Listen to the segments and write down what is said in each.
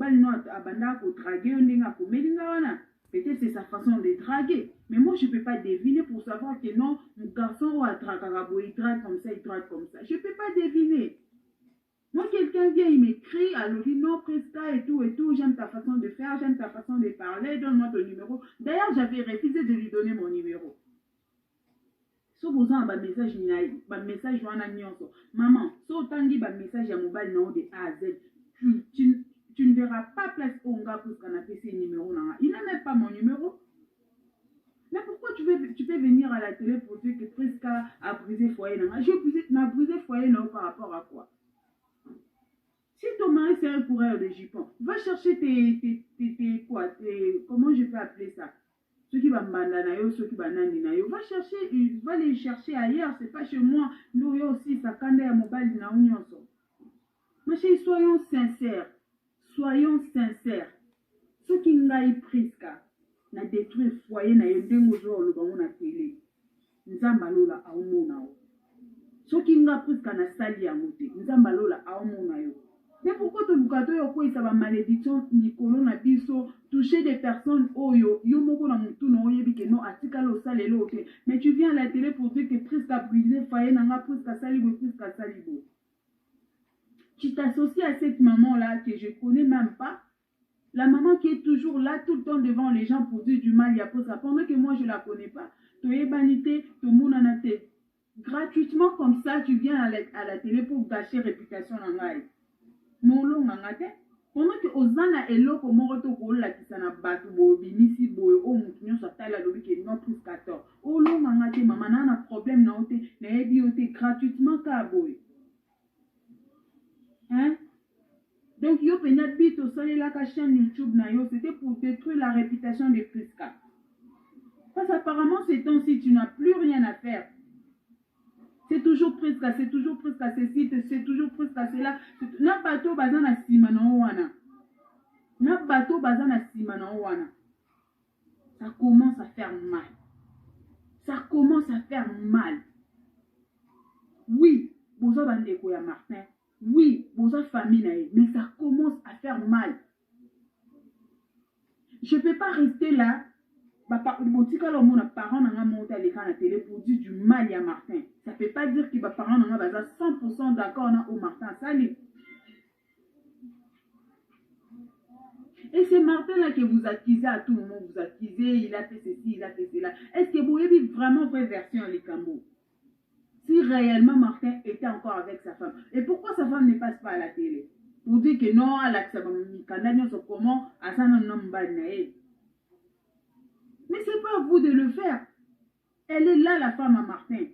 mobile no abanda ko draguer ndinga ko melinga wana. Peut-être c'est sa façon de draguer. Mais moi, je ne peux pas deviner pour savoir que non, mon garçon a dragué, il drague comme ça, il drague comme ça. Je ne peux pas deviner. Moi, quelqu'un vient, il m'écrit, alors il dit non, Presta et tout, j'aime ta façon de faire, j'aime ta façon de parler, donne-moi ton numéro. D'ailleurs, j'avais refusé de lui donner mon numéro. So besoin d'un message, un message, maman, so autant dit un message à mobile non de A à Z, tu ne verras pas place au gars pour qu'on a fait ses numéros. Il n'a même pas mon numéro. Mais pourquoi tu peux venir à la télé pour dire que Prisca a brisé foyer? Je n'ai brisé foyer par rapport à quoi? Si ton mari c'est un coureur de jupons, va chercher comment je peux appeler ça? Ceux qui vont m'abandonner, ceux qui vont m'abandonner, va les chercher ailleurs, c'est pas chez moi. Nous aussi, ça quand à mobile na union. Ma chérie, soyons sincères. Soyons sincères. Ce qui n'a pas Prisca n'a détruit le foyer na yendengo zo le bango na télé. Nzambalola a omona yo. Ce qui n'a Prisca na sali ya moté. Nzambalola a omona yo. Mais pourquoi tu lukato yo ko isa ba malédiction nikolo na biso toucher des personnes oyo yo moko na mutu na oyebi ke non atika lo salelo ote. Mais tu viens à la télé pour dire que Prisca brisé foyer na nga Prisca salibo Prisca salibo. Tu t'associes à cette maman-là que je ne connais même pas. La maman qui est toujours là tout le temps devant les gens pour dire du mal, il y a pour ça. Pendant que moi, je ne la connais pas. Tu es banité, tu es mounanate. Gratuitement comme ça, tu viens à la télé pour gâcher réputation en live. Non, non, pendant que Ozana est là, comme on retrouve la kisana batu bobi, nisi boy, oh, moutinho sa taille la lobi qui est non plus 14. Oh, non, maman, n'a problème, n'a été gratuitement qu'à boy. Hein? Donc, yo penat bit au sol la chaîne YouTube na yo, c'était pour détruire la réputation de Prisca. Parce qu'apparemment, ces temps-ci, tu n'as plus rien à faire. C'est toujours Prisca, c'est toujours Prisca, c'est toujours Prisca, c'est là. Na bateau bazan na sima na wana. Na bateau bazan na sima na wana. Ça commence à faire mal. Ça commence à faire mal. Oui, bozo bandeko ya Martin. Oui, bozo famille, mais ça commence à faire mal. Je ne peux pas rester là. Mon parent n'a monté à l'écran à la télé pour dire du mal à Martin. Ça ne peut pas dire que mes parents n'ont pas 100% d'accord au Martin. Salut. Et c'est Martin là que vous accusez à tout moment. Vous accusez, il a fait ceci, il a fait cela. Est-ce que vous avez vraiment vraie version les Cambo? Si réellement Martin était encore avec sa femme. Et pourquoi sa femme ne passe pas à la télé? Pour dire que non, elle a comment à ça non mais c'est pas à vous de le faire. Elle est là, la femme à Martin.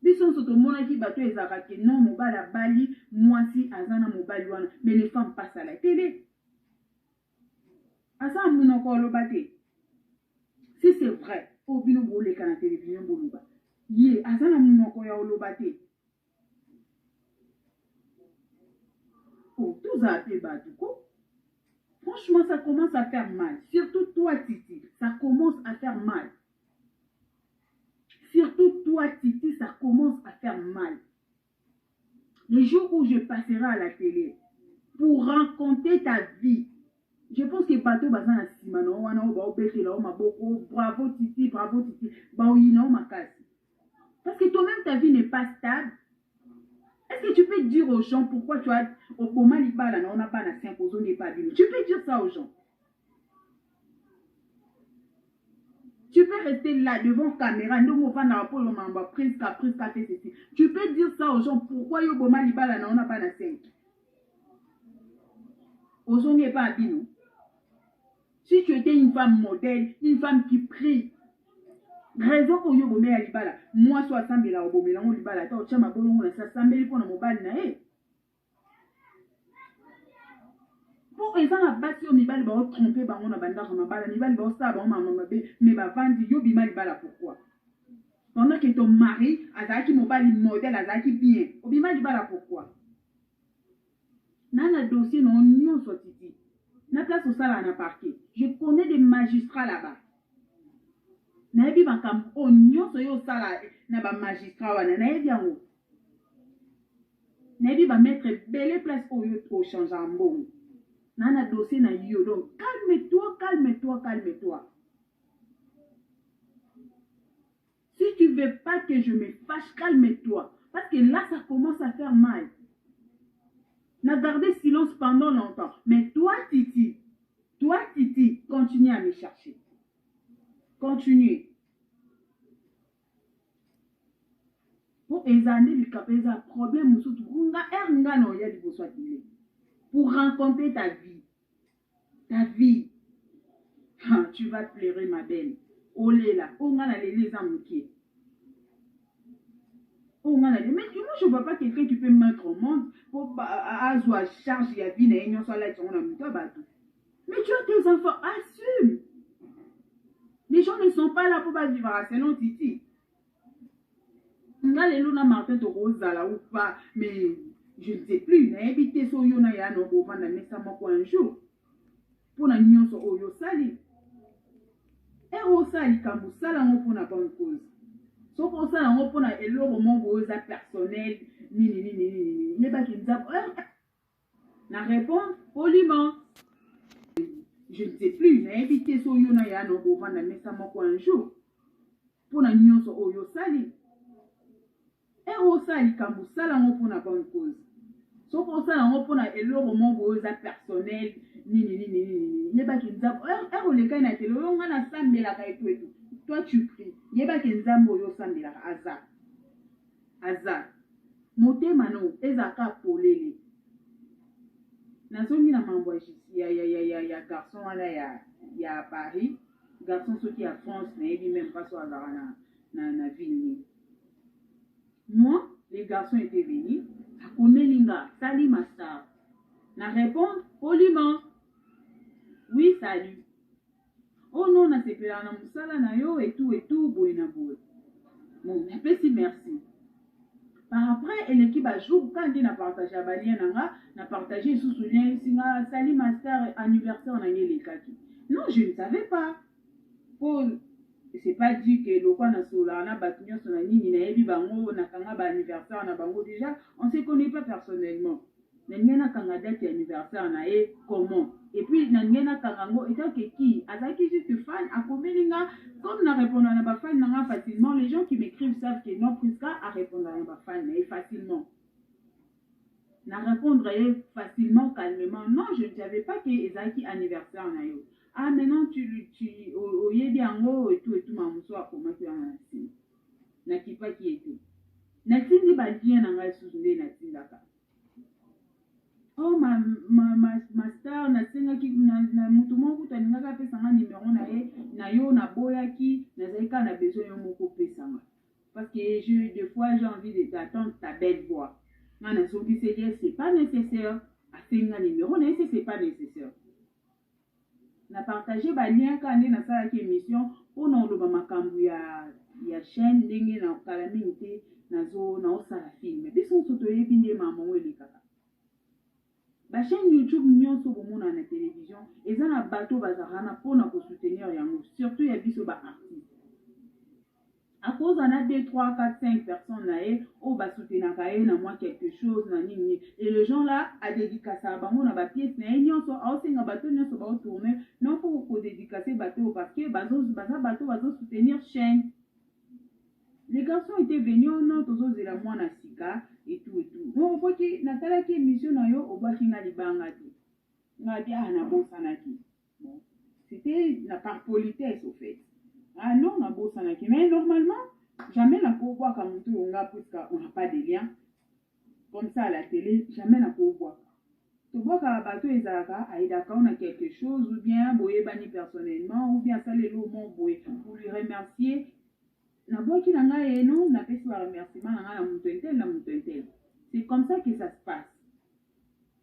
Bison soto mona qui bateau et zarake non mobile à Bali, moi si azana mobile wana, mais les femmes passent à la télé. Asa muna ko lo bate. Si c'est vrai, au bino bolé ka na télévision boluba. Yé azana muna ko ya lo bate. Oh, tout ça a fait batouko. Franchement, ça commence à faire mal. Surtout toi, Titi, ça commence à faire mal. Surtout toi, Titi, ça commence à faire mal. Le jour où je passerai à la télé pour raconter ta vie, je pense que bateau bazan simano wana o ba obete la o maboko, bravo Titi, ba oyina o makasi. Parce que toi-même ta vie n'est pas stable. Est-ce que tu peux dire aux gens pourquoi tu as au moment libala on n'a pas la 5 aux n'est pas bien. Tu peux dire ça aux gens. Tu peux rester là devant caméra, nous on va pour le membre Prisca fait ceci. Tu peux dire ça aux gens pourquoi au moment libala on n'a pas la 5. Aux gens n'est pas habillé. Si tu étais une femme modèle, une femme qui prie, raison pour yo bomé à libala, moi soit sambela au bomé lango libala, ta ocha mabolo ngona sa sambeli pour na mobile na e. Pour exemple la basi au mibali ba tromper ba ngona banda ko mabala, mibali ba sa ba maman mabe, mais ba vandi yo bima libala pourquoi? Pendant que ton mari azaki mobile modèle azaki bien, au bima libala pourquoi? Nana dossier non nyon sotiti. Na place au sala na parquet. Je connais des magistrats là-bas. Na ebi bakam o nyon so yo sala na ba magistrat wana na ebi yango. Nebi va mettre belle place au changer en bon. Nana dossier na yo. Donc, calme-toi, calme-toi, calme-toi. Si tu veux pas que je me fâche, calme-toi. Parce que là, ça commence à faire mal. N'a gardé silence pendant longtemps. Mais toi, Titi, continue à me chercher. Continue. Pour examiner le capéza, problème, pour rencontrer ta vie. Ta vie. Tu vas pleurer, ma belle. Olé là. On a les amoukiers. Mais moi, je ne vois pas quelqu'un qui peut mettre au monde pour avoir charge de la vie. Mais tu as tes enfants, assume. Les gens ne sont pas là pour vivre à selon Titi. Nga lelo na Martin to kozala ou pas, mais je ne sais plus. Na habité so yo na ya no bovanda mesa moko un jour. Pour na nyonso oyo sali. E o sali kambu sala ngo pour na bonne cause. So pour ça ngo pour na eloko mo boza personnel ni. Ne ba kinza. Na répondre poliment. Je ne sais plus. Na habité so yo na ya no bovanda mesa moko un jour. Pour na nyonso oyo sali. Et au sali kambu sala ngo pour na bonne cause. So pour ça ngo pour na eloko mo boza personnel ni. Ne ba kinza. O le kai na telo yo nga na sambela ka etu. Toi tu pries. Yeba kenzambo yo sambela ka azar. Motema no ezaka polele. Na zongi na mambo ya garçon wala ya Paris. Garçon ceux qui à France mais il même pas sur azar na ville. Moi, les garçons étaient venus. Akomelinga, salut ma star. Na répondre poliment. Oui, salut. Oh non, na sepela na musala na yo et tout, boy na boy. Bon, merci, merci. Par après, l'équipe a joué quand il a partagé à Balien, n'a partagé sous lien, salut ma star, anniversaire na les kaki. Non, je ne savais pas. Paul. C'est pas dit que le quoi na sola na batunyo sona nini na ebi bango na kanga ba anniversaire na bango déjà on se connaît pas personnellement na ngena kanga date anniversaire na e comment et puis na ngena kango étant que qui azaki juste fan a komelinga comme na répondre na ba fan na facilement les gens qui m'écrivent savent que non Priska a répondre à ba fan mais facilement na répondre facilement calmement non je ne savais pas que ezaki anniversaire na yo. Ah, maintenant, tu au yedi ango et tout, mamousso a commencé à nassi. Na kipa qui était. Nassi ba bien na ngai suzunde nassi daka. Oh, ma star, nassi ki na mutu moko taninga ka pesa nga numéro na e, na yo na boya ki, na zaika na besoin yo moko pesa nga. Parce que des fois, j'ai envie d'attendre ta belle voix. Na na soki c'est pas nécessaire. A tenga numéro na c'est pas nécessaire. Na partager ba lien quand na sala ki émission pour na loba makambu ya chaîne ndenge na kalamite nazo na osala film biso soto yebi nde mama wele kaka ba chaîne YouTube nyonso bomona na télévision eza na bato bazarana pour na ko soutenir yango surtout ya biso ba artiste à cause on a 2, 3, 4, 5 personnes là et oh bah soutenir na moi quelque chose na nini et les gens là a dédicacé à bango na ba pièce na nyonso a singa bato nyonso ba tourner non pour ko dédicacer bato parce que bazo soutenir chaîne. Les garçons étaient venus non tozo zela moi na sika et tout bon faut que natala ki émission na yo o ba kinga libanga ti na dia na bossa na ki bon c'était la par politesse au fait. Ah non, on a beau s'en acquérir. Mais normalement, jamais la peau boire comme tout, on n'a pas de lien. Comme ça à la télé, jamais la peau boire. Tu vois qu'à bateau et Zara, on a quelque chose, ou bien boyer bani personnellement, ou bien ça les lots boyer pour lui remercier. Na bois qui n'a et non, n'a pas fait remerciement, n'a la moutontel. C'est comme ça que ça se passe.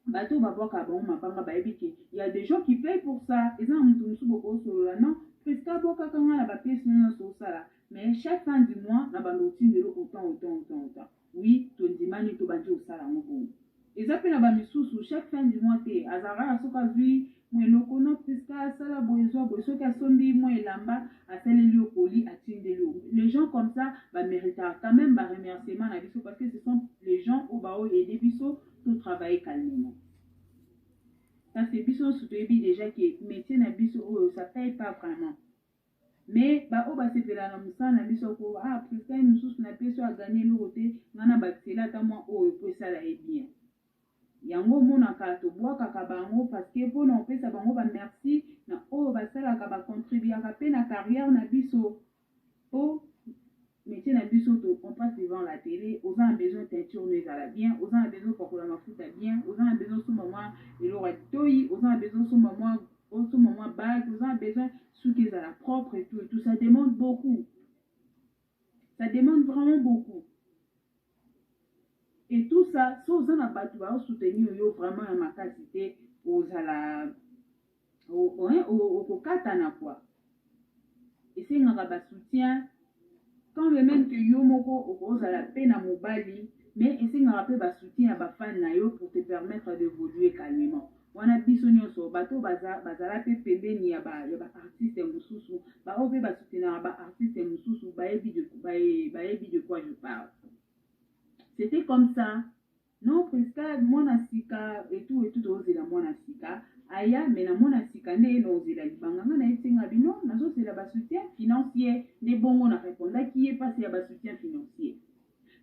Bateau va voir qu'à bon, ma femme va il y a des gens qui payent pour ça. Ils ont un mouton sous beaucoup sur là, non? Mais chaque fin du mois, on a autant. Oui, tu dis mani tu bandi au salaire. Ils appellent la bamisou chaque fin du mois. Azara, Asoka, lui, eloko na Priska asala boezwa soki asombi mwa elamba asaleli okoli atindeli yo. Les gens comme ça méritent quand même remerciement na biso parce que ce sont les gens au bao aider biso to travailler calmement. Ça c'est biso soutebi déjà que métier na biso ça paye pas vraiment. Mais sepela na musa na biso ko Priska mususu na peso a gagner l'autre ngana bakisela ta mwa po sala bien. Yango monaka tobwakaka bango parce que mpona opesa bango merci na basalaka bacontribuaka mpe na carrière na biso po métier na biso on passe devant la télé oza na besoin teinture ezala bien oza na besoin pakola mafuta bien oza na besoin somba mwa eloko ya toi oza na besoin somba mwa bague oza na besoin suki ezala propre et tout ça demande beaucoup, ça demande vraiment beaucoup. Et tout ça, si vous avez soutenir vraiment ma capacité aux katana quoi. Et c'est un soutien quand même que yo moko aux la peine à mobali, mais et c'est un soutien à bafan na yo pour te permettre d'évoluer calmement. Wana biso nyonso bato bazala pe pembeni ya ba artiste mususu ba obe ba soutenir ba artiste mususu baebi de quoi je parle. C'était comme ça. Non, Priska, mon asika et tout, osé la mon asika. Aya, mais la mon asika, ne, osé la libanga, na etinga bino, na so c'est la soutien financier. Ne bon, on a répondu qui est passé à bas soutien financier.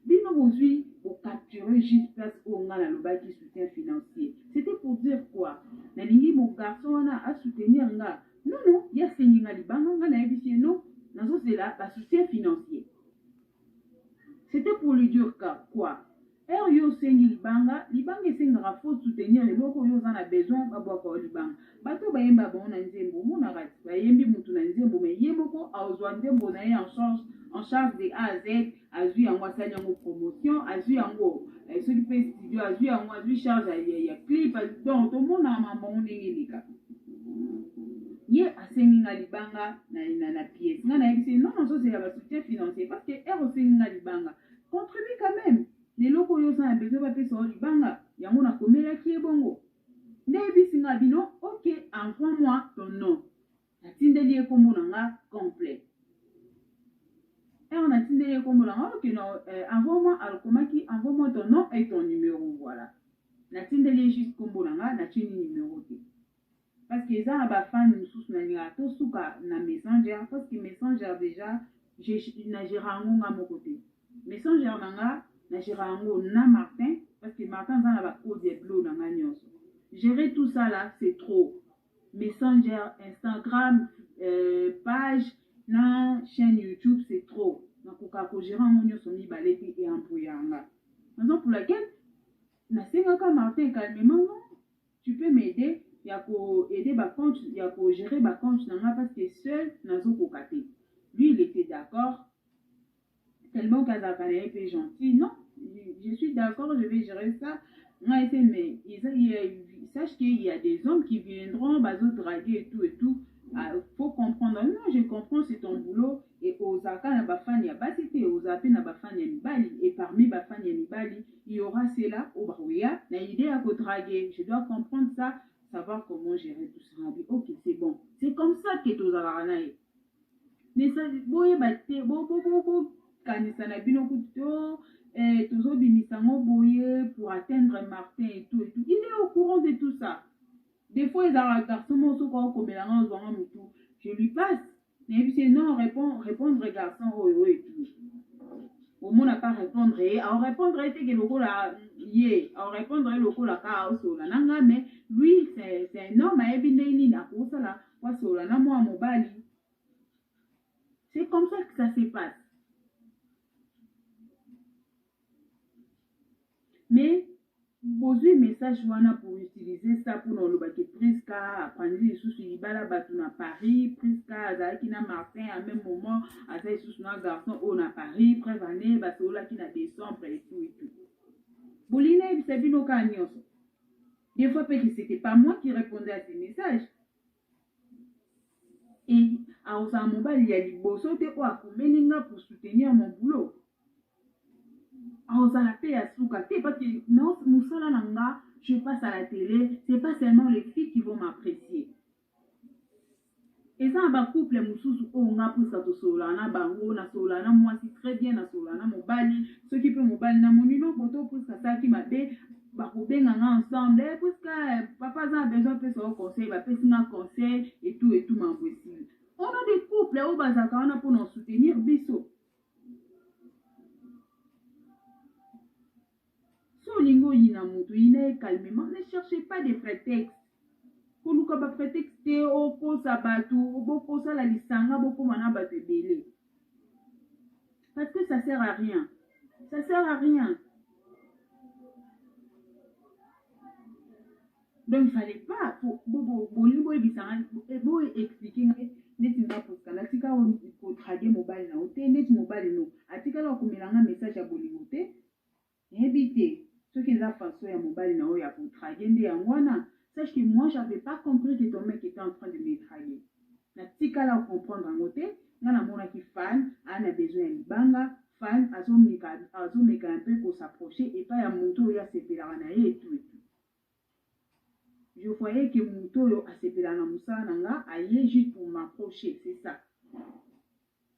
Bino aujourd'hui, pour capturer juste place où on a la loba qui soutien financier. C'était pour dire quoi? Na lingi mon garçon a soutenir nga. Non, il y a séninga libanga, na ebisi non, na so c'est la soutien financier. C'était pour lui dire quoi? Yo sengi libanga senga faut soutenir les locaux yo en a besoin babwaka libanga. Bato bayemba bona nzembo mona rati bayembi mutu na nzembo mais yemoko azwa nzembo na ye en charge de A à Z azui yango asali yango promotion azui yango soki pe studio azui charge ya clip donc tout monde a mambo ndenge lika. Ye asengi nga libanga na pièce nga na yebisi non so c'est la soutien financier parce que osengi nga libanga contribue quand même les locaux yo sa besoin ba pesa libanga yango na komela ki ebongo nde yebisi nga bino ok envoie-moi ton nom natindeli ekombo na nga complet natindeli ekombo na nga ok non envoie-moi alokomaki envoie-moi ton nom et ton numéro voilà natindeli juste kombo na nga natini numéro te parce que ça ba fan mususu na linga to suka na messenger parce que messenger déjà na gérango nga mon côté messenger nanga na gérango na Martin parce que Martin ça na ba code de bleu na nga nyonso gérer tout ça là c'est trop messenger Instagram page na chaîne YouTube c'est trop na koka ko gérango nyonso mi baleti et employanga raison pour laquelle na sengaka Martin calmement tu peux m'aider il y a pour aider ma compte il y a pour gérer ma compte parce que seul nazo kokate lui il était d'accord tellement qu'Azakane est gentil non je suis d'accord je vais gérer ça mais sache qu'il y a des hommes qui viendront bazo draguer et tout faut comprendre non je comprends c'est ton boulot et Osaka na bafani ya basité Ozape na bafani ya mibali et parmi bafani ya mibali il y aura cela au barouya na idée à draguer je dois comprendre ça savoir comment gérer tout ça. Ok, c'est bon. C'est comme ça que tu as dit. Mais ça, boye bate, kanisa na bino kuto, tozo bimisango boye pour atteindre Martin et tout. Il est au courant de tout ça. Des fois, ils ont un garçon, je lui passe. Mais puis c'est non, répondre garçon, et tout. Au moins, n'a pas répondre. En répondre, c'est que le coup là, en répondre, le coup là, mais lui, c'est un homme à Ebindeni, n'a pas ça là, quoi, sur la moi à Mobali. C'est comme ça que ça se passe. Mais, poser message wana pour utiliser ça pour nous le Priska apprendre les sous libala batuna Paris Priska azaki na Martin à même moment azaki sous na garçon on a Paris prévané batola qui na décembre et tout. Bolina ibisabino kanyoso. Des fois peut-être que c'était pas moi qui répondais à ces messages. Et à Osamobal il y a du bosso te quoi pour soutenir mon boulot. Ozala pe ya suka te parce que non musala nanga je passe à la télé, c'est pas seulement les filles qui vont m'apprécier. Et ça, ba couple mususu on a plus que solana bango na solana moi si très bien na solana mobali ceux qui peut mobali na monino poto plus que ça qui m'a bé ba ko benga ensemble plus que papa a besoin de son conseil ba peut un conseil et tout ma possible. On a des couples où bazaka on a pour nous soutenir biso. So lingo yina mutu yina calmement, ne cherchez pas de prétextes. Koluka ba prétexte oko sabatu boko sala lisanga boko mana batu belé. Parce que ça sert à rien. Ça sert à rien. Donc il fallait pas pour bolingo ebisanga ebo expliquer netinga poskala tika ko traguer mobile na ote net mobile no atika la komelanga message ya bolingo te éviter ceux qui la façon ya mobile na o ya ko traguer nde yangwana. Sache que moi, je n'avais pas compris que ton mec était en train de me draguer. La petite là comprendre en côté, dans la monde qui fan, on a besoin de banga, fan, à son méca un peu pour s'approcher et pas à moto ya sepelanae et tout. Je voyais que moto a sepelana moussa nanga aille juste pour m'approcher, c'est ça.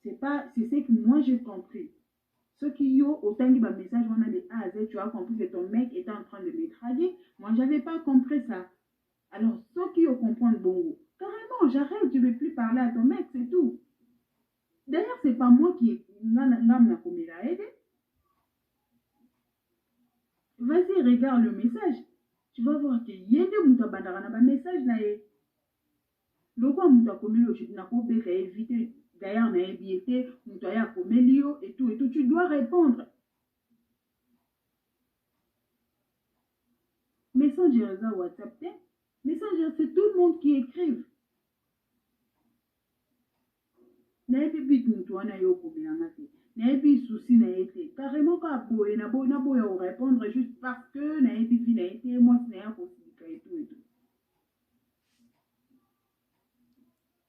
C'est ce que moi j'ai compris. Ceux qui ont autant de messages, on a des A à Z, tu as compris que ton mec était en train de me draguer. Moi, je n'avais pas compris ça. Alors, ceux qui comprennent bon, carrément, j'arrête, je ne vais plus parler à ton mec, c'est tout. D'ailleurs, ce n'est pas moi qui n'a commis la aide. Vas-y, regarde le message. Tu vas voir qu'il y a des moutabandara dans le message. Le quoi moutabandara, je n'ai pas évité. D'ailleurs, on a évité, moutabandara, et tout. Tu dois répondre. Messenger, WhatsApp, Messenger, c'est tout le monde qui écrive. N'ayez vite moutoana yo komelanga te. N'ayez souci na été. Carrément ka boye na boye au répondre juste parce que n'ayez vie na été moi ce n'est pas possible et tout.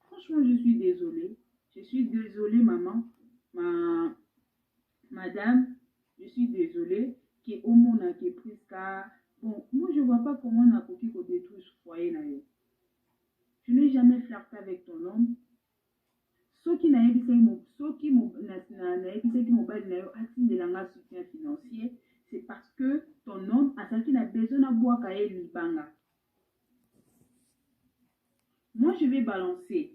Franchement, je suis désolée. Je suis désolée maman, madame, je suis désolée que au monde a qui pris ça. Bon, moi je vois pas comment on a coquille qu'on détruit ce foyer na yo. Je n'ai jamais flirté avec ton homme. Ceux qui n'ont pas de soutien financier, c'est parce que ton homme a besoin de boire kaye libanga. Moi, je vais balancer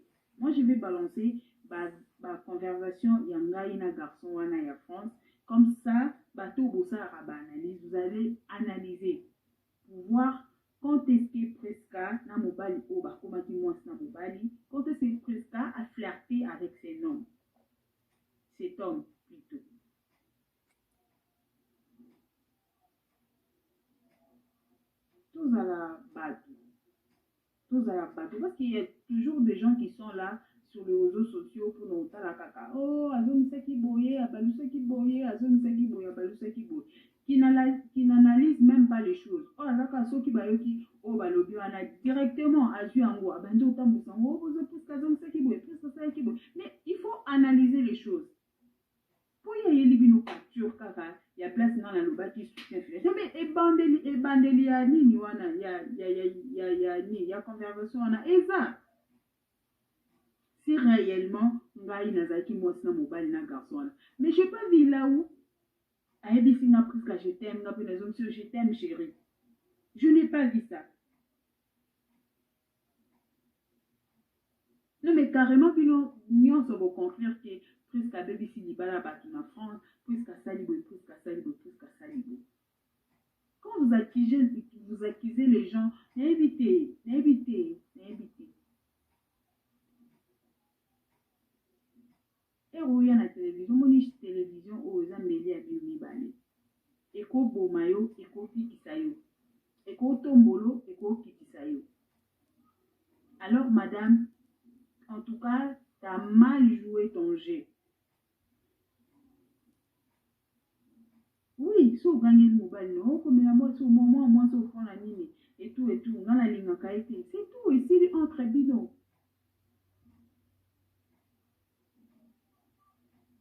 ma conversation yanga ina garçon wana ya France. Comme ça, bateau bossa raba analyse. Vous allez analyser pour voir quand est-ce que Preska na mobali o ba koma ki moi na mobali, quand est-ce que Preska a flirté avec cet homme plutôt. Tous à la bateau, parce qu'il y a toujours des gens qui sont là sur les réseaux sociaux pour nous la caca. Oh, azon seki boye, abalu seki boye, azon seki boye, abalu seki boye. Qui n'analyse même pas les choses. Oh, là, quand qui bayoki, oh, balobi, on a directement agi en haut, abandon autant de sang, oh, vous êtes plus qu'azon seki boye, plus que ça qui boye. Mais il faut analyser les choses. Pour y aller, il y a une capture, kaka, il y a place dans la loba qui soutient. Mais ebandeli ya nini wana, il y a conversation wana, et ça. Si réellement, ngai nazaki moi na mobile na garçon. Mais je n'ai pas vu là où. Aïbisi n'a pris que je t'aime, je t'aime chérie. Je n'ai pas vu ça. Non mais carrément, puis nous on va conclure que presque à baby si libala bâtiment en France, presque à Salibo. Quand vous accusez les gens, évitez. Et où il y a la télévision, mon télévision aux améliés à Bimibale. Eko bomayo, eko pikisayo. Eko tombolo, eko pikisayo. Alors, madame, en tout cas, tu as mal joué ton jeu. Oui, si vous gagnez le mobile, non, comme la moi, au moment, moi, si vous prenez la ligne, et tout, dans la ligne en qualité, c'est tout, ici, il est entre bidons.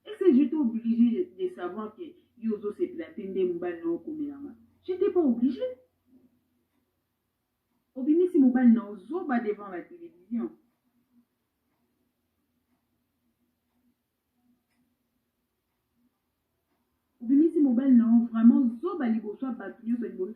Est-ce que j'étais obligée de savoir que Yozo s'est platé des mobile, non, comme la main? J'étais pas obligée. obimisi mobali na ozoba devant la télévision. Obimisi mobali na vraiment zoba liboso bato nyonso liboso.